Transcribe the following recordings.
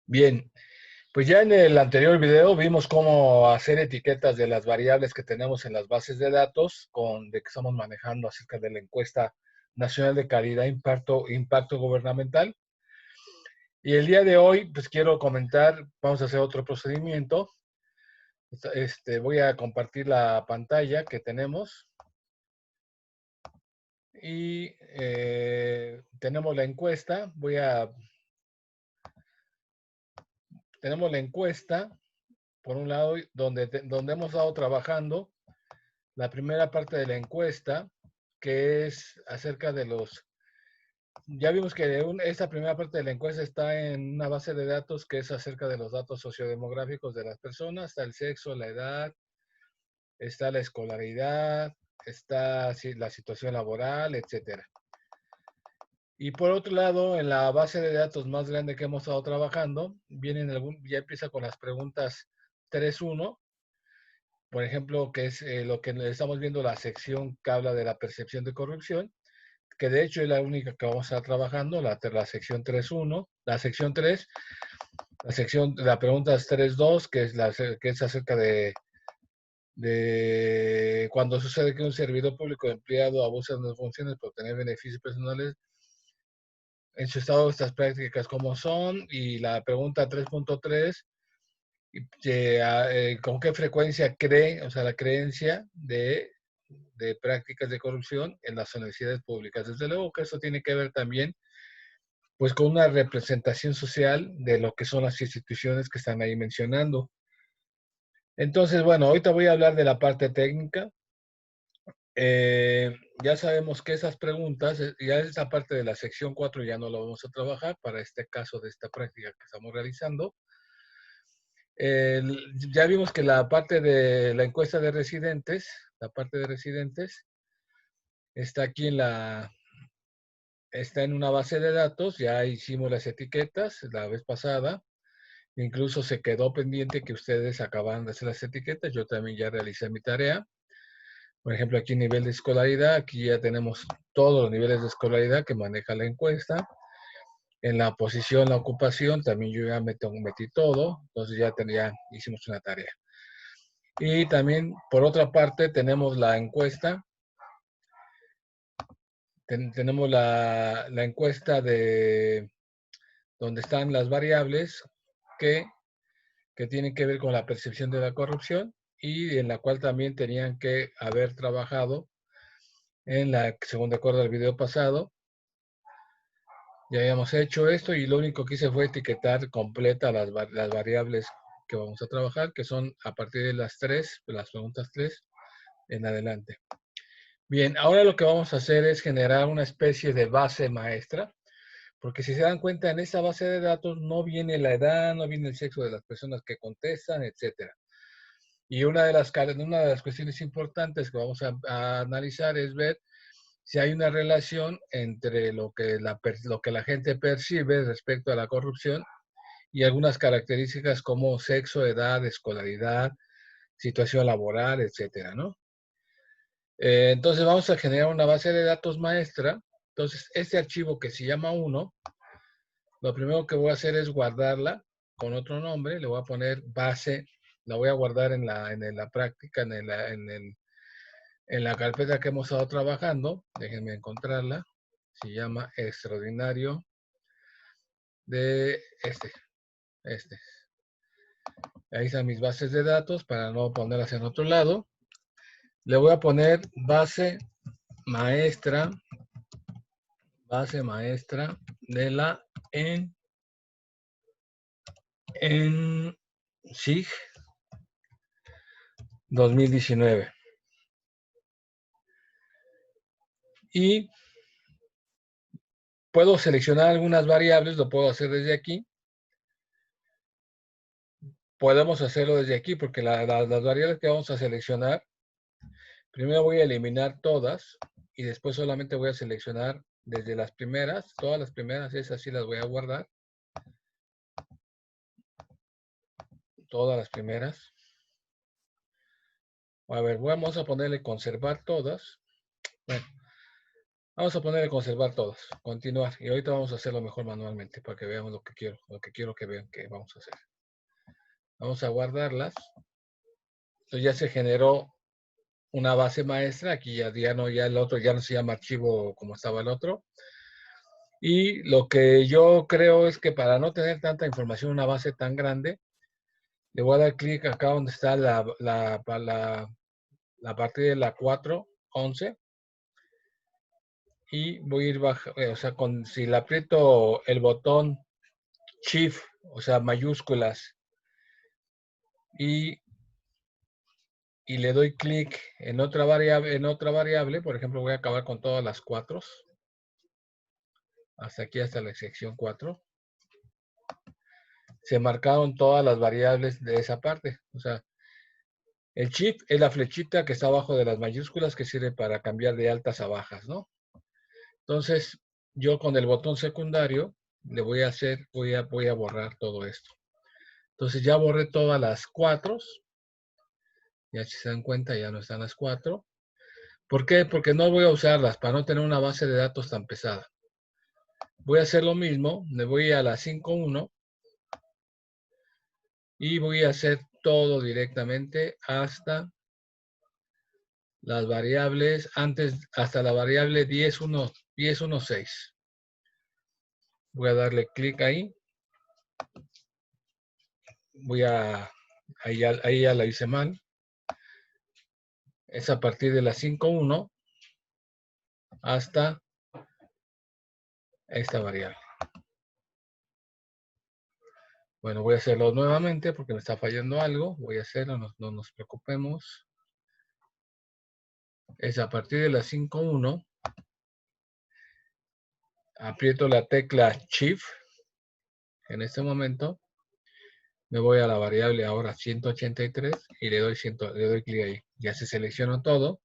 Bien, pues ya en el anterior video vimos cómo hacer etiquetas de las variables que tenemos en las bases de datos de que estamos manejando acerca de la encuesta nacional de calidad impacto gubernamental. Y el día de hoy, pues quiero comentar, vamos a hacer otro procedimiento. Voy a compartir la pantalla que tenemos y tenemos la encuesta. Tenemos la encuesta, por un lado, donde hemos estado trabajando la primera parte de la encuesta, que es acerca de ya vimos que esta primera parte de la encuesta está en una base de datos que es acerca de los datos sociodemográficos de las personas, está el sexo, la edad, está la escolaridad, está la situación laboral, etcétera. Y por otro lado, en la base de datos más grande que hemos estado trabajando, ya empieza con las preguntas 3.1, por ejemplo, que es lo que estamos viendo, la sección que habla de la percepción de corrupción, que de hecho es la única que vamos a estar trabajando, la sección 3.1, la sección 3, la pregunta es 3.2, que es acerca de cuando sucede que un servidor público empleado abusa de sus funciones por tener beneficios personales en su estado, estas prácticas como son, y la pregunta 3.3, con qué frecuencia o sea, la creencia de prácticas de corrupción en las universidades públicas. Desde luego que eso tiene que ver también pues con una representación social de lo que son las instituciones que están ahí mencionando. Entonces, bueno, ahorita voy a hablar de la parte técnica. Ya sabemos que esas preguntas, ya esa parte de la sección 4 ya no lo vamos a trabajar para este caso de esta práctica que estamos realizando. Ya vimos que la parte de la encuesta de residentes, la parte de residentes, está aquí está en una base de datos, ya hicimos las etiquetas la vez pasada, incluso se quedó pendiente que ustedes acababan de hacer las etiquetas, yo también ya realicé mi tarea. Por ejemplo, aquí nivel de escolaridad, aquí ya tenemos todos los niveles de escolaridad que maneja la encuesta. En la posición, la ocupación, también yo ya metí todo, entonces ya hicimos una tarea. Y también, por otra parte, tenemos la encuesta, tenemos la encuesta de donde están las variables que que tienen que ver con la percepción de la corrupción y en la cual también tenían que haber trabajado según de acuerdo al video pasado. Ya habíamos hecho esto y lo único que hice fue etiquetar completa las variables que vamos a trabajar, que son a partir de las preguntas 3 en adelante. Bien, ahora lo que vamos a hacer es generar una especie de base maestra, porque si se dan cuenta, en esa base de datos no viene la edad, no viene el sexo de las personas que contestan, etcétera. Y una de las cuestiones importantes que vamos a analizar es ver si hay una relación entre lo que la gente percibe respecto a la corrupción y algunas características como sexo, edad, escolaridad, situación laboral, etcétera, ¿no? Entonces vamos a generar una base de datos maestra. Entonces, este archivo que se llama 1, lo primero que voy a hacer es guardarla con otro nombre, le voy a poner base, la voy a guardar en la práctica, en la carpeta que hemos estado trabajando. Déjenme encontrarla. Se llama extraordinario de este. Ahí están mis bases de datos para no ponerlas en otro lado. Le voy a poner maestra, base maestra de la en SIG 2019. Y puedo seleccionar algunas variables, lo puedo hacer desde aquí. Podemos hacerlo desde aquí porque las variables que vamos a seleccionar, primero voy a eliminar todas y después solamente voy a seleccionar desde las primeras, todas las primeras, esas sí las voy a guardar. Todas las primeras. A ver, vamos a ponerle conservar todas. Bueno, Vamos a ponerle conservar todos, continuar. Y ahorita vamos a hacerlo mejor manualmente para que veamos lo que quiero que vean que vamos a hacer. Vamos a guardarlas. Entonces ya se generó una base maestra. Aquí ya no, ya el otro ya no se llama archivo como estaba el otro. Y lo que yo creo es que para no tener tanta información, una base tan grande, le voy a dar clic acá donde está la partida de la 411 y voy a ir bajando, o sea, si le aprieto el botón Shift, o sea, mayúsculas, y, y le doy clic en otra variable, por ejemplo, voy a acabar con todas las 4, hasta aquí, hasta la sección 4. Se marcaron todas las variables de esa parte. O sea, el shift es la flechita que está abajo de las mayúsculas que sirve para cambiar de altas a bajas, ¿no? Entonces, yo con el botón secundario le voy a hacer, voy a borrar todo esto. Entonces ya borré todas las 4. Ya si se dan cuenta, ya no están las 4. ¿Por qué? Porque no voy a usarlas para no tener una base de datos tan pesada. Voy a hacer lo mismo, me voy a la 5.1 y voy a hacer todo directamente hasta las variables, hasta la variable 10.1.6. Voy a darle clic ahí. Ahí ya la hice mal. Es a partir de la 5.1 hasta esta variable. Bueno, voy a hacerlo nuevamente porque me está fallando algo. Voy a hacerlo, no nos preocupemos. Es a partir de la 5.1. Aprieto la tecla Shift. En este momento me voy a la variable ahora 183 y le doy clic ahí. Ya se seleccionó todo.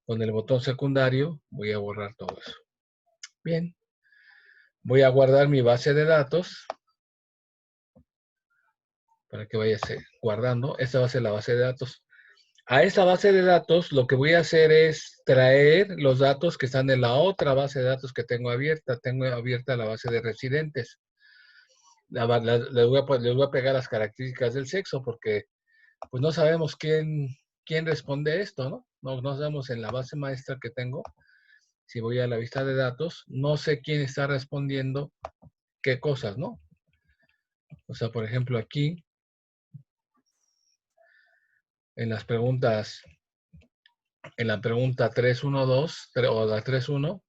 Con el botón secundario voy a borrar todo eso. Bien. Voy a guardar mi base de datos para que vaya guardando. Esta va a ser la base de datos. A esta base de datos lo que voy a hacer es traer los datos que están en la otra base de datos que tengo abierta. Tengo abierta la base de residentes. Les voy a pegar las características del sexo porque pues no sabemos quién responde esto, ¿no? No sabemos en la base maestra que tengo. Si voy a la vista de datos, no sé quién está respondiendo qué cosas, ¿no? O sea, por ejemplo, aquí, en las preguntas, en la pregunta 3.1.2 o la 3.1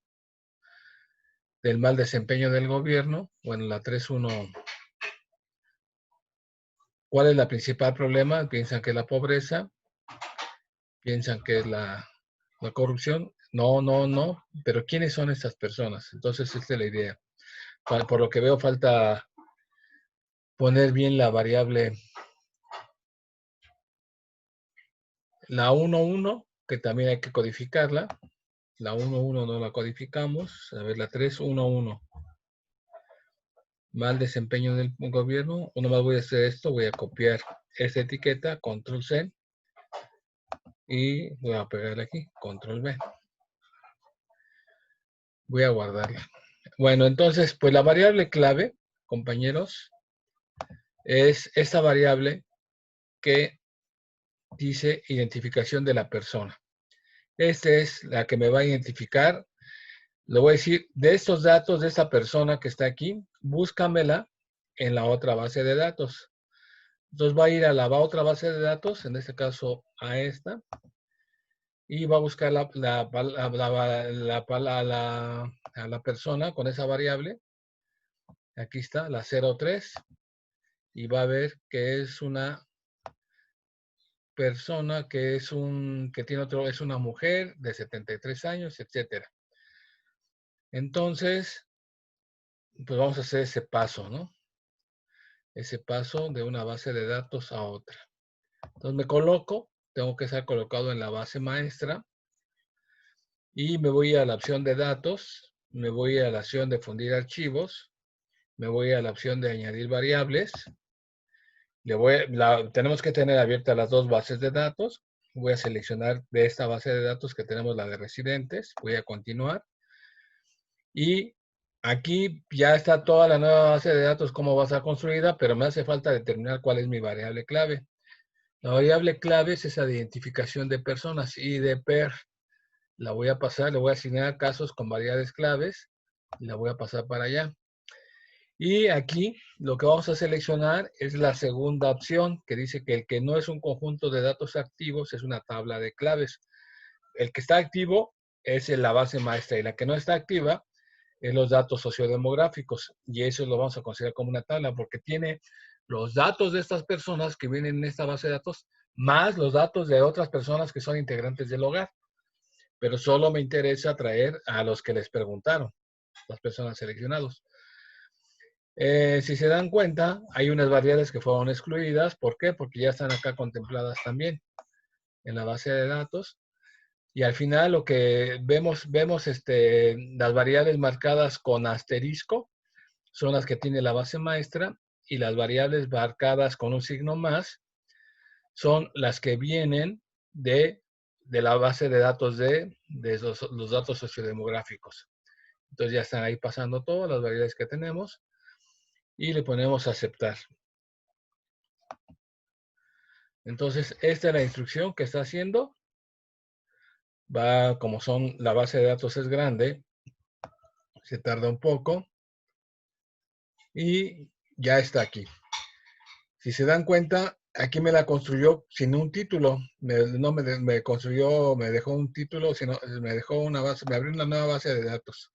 del mal desempeño del gobierno, bueno, la 3.1, ¿cuál es la principal problema? Piensan que es la pobreza, piensan que es la corrupción. No, pero ¿quiénes son estas personas? Entonces, esta es la idea. Por lo que veo, falta poner bien la variable, la 1.1, que también hay que codificarla. La 1.1 no la codificamos. A ver, la 3.1.1. Mal desempeño del gobierno. Uno más voy a hacer esto. Voy a copiar esta etiqueta, control C. Y voy a pegarle aquí, control V. Voy a guardarla. Bueno, entonces, pues la variable clave, compañeros, es esta variable que dice identificación de la persona. Esta es la que me va a identificar. Le voy a decir, de estos datos de esta persona que está aquí, búscamela en la otra base de datos. Entonces va a ir a la otra base de datos, en este caso a esta, y va a buscar a la persona con esa variable. Aquí está, la 03, y va a ver que es una persona que es es una mujer de 73 años, etcétera. Entonces, pues vamos a hacer ese paso, ¿no? Ese paso de una base de datos a otra. Entonces me coloco, tengo que estar colocado en la base maestra y me voy a la opción de datos, me voy a la opción de fundir archivos, me voy a la opción de añadir variables. Tenemos que tener abiertas las dos bases de datos. Voy a seleccionar de esta base de datos que tenemos la de residentes. Voy a continuar. Y aquí ya está toda la nueva base de datos, cómo va a estar construida, pero me hace falta determinar cuál es mi variable clave. La variable clave es esa de identificación de personas, IDPER. La voy a pasar, le voy a asignar casos con variables claves y la voy a pasar para allá. Y aquí lo que vamos a seleccionar es la segunda opción, que dice que el que no es un conjunto de datos activos es una tabla de claves. El que está activo es la base maestra y la que no está activa es los datos sociodemográficos. Y eso lo vamos a considerar como una tabla porque tiene los datos de estas personas que vienen en esta base de datos más los datos de otras personas que son integrantes del hogar. Pero solo me interesa traer a los que les preguntaron, las personas seleccionadas. Si se dan cuenta, hay unas variables que fueron excluidas. ¿Por qué? Porque ya están acá contempladas también en la base de datos. Y al final lo que vemos las variables marcadas con asterisco son las que tiene la base maestra y las variables marcadas con un signo más son las que vienen de la base de datos de los datos sociodemográficos. Entonces ya están ahí pasando todas las variables que tenemos y le ponemos aceptar. Entonces esta es la instrucción que está haciendo. Va, como la base de datos es grande, se tarda un poco y ya está aquí. Si se dan cuenta, aquí me la construyó sin un título. No me construyó, me dejó un título, sino me dejó una base, me abrió una nueva base de datos.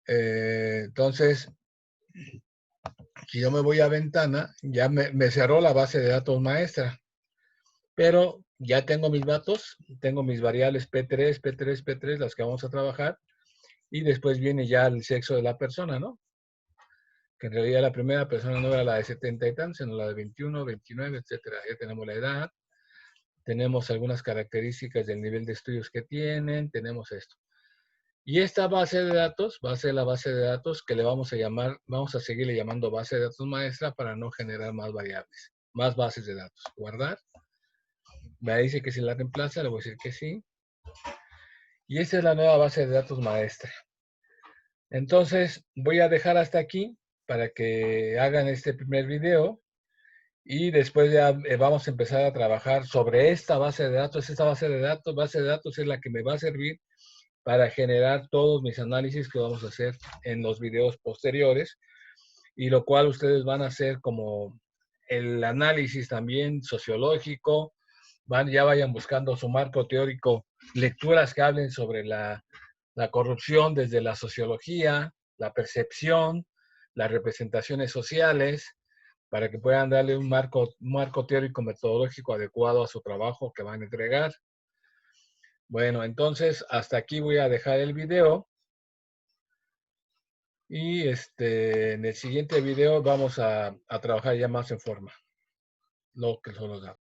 Entonces, si yo me voy a ventana, ya me cerró la base de datos maestra. Pero ya tengo mis datos, tengo mis variables P3, P3, P3, las que vamos a trabajar. Y después viene ya el sexo de la persona, ¿no? Que en realidad la primera persona no era la de 70 y tantos, sino la de 21, 29, etcétera. Ya tenemos la edad, tenemos algunas características del nivel de estudios que tienen, tenemos esto. Y esta base de datos va a ser la base de datos que le vamos a llamar, vamos a seguirle llamando base de datos maestra para no generar más variables, más bases de datos. Guardar. Me dice que si la reemplaza, le voy a decir que sí. Y esta es la nueva base de datos maestra. Entonces, voy a dejar hasta aquí para que hagan este primer video y después ya vamos a empezar a trabajar sobre esta base de datos. Esta base de datos es la que me va a servir para generar todos mis análisis que vamos a hacer en los videos posteriores y lo cual ustedes van a hacer como el análisis también sociológico, ya vayan buscando su marco teórico, lecturas que hablen sobre la corrupción desde la sociología, la percepción, las representaciones sociales, para que puedan darle un marco teórico metodológico adecuado a su trabajo que van a entregar. Bueno, entonces hasta aquí voy a dejar el video y en el siguiente video vamos a trabajar ya más en forma lo que son los datos.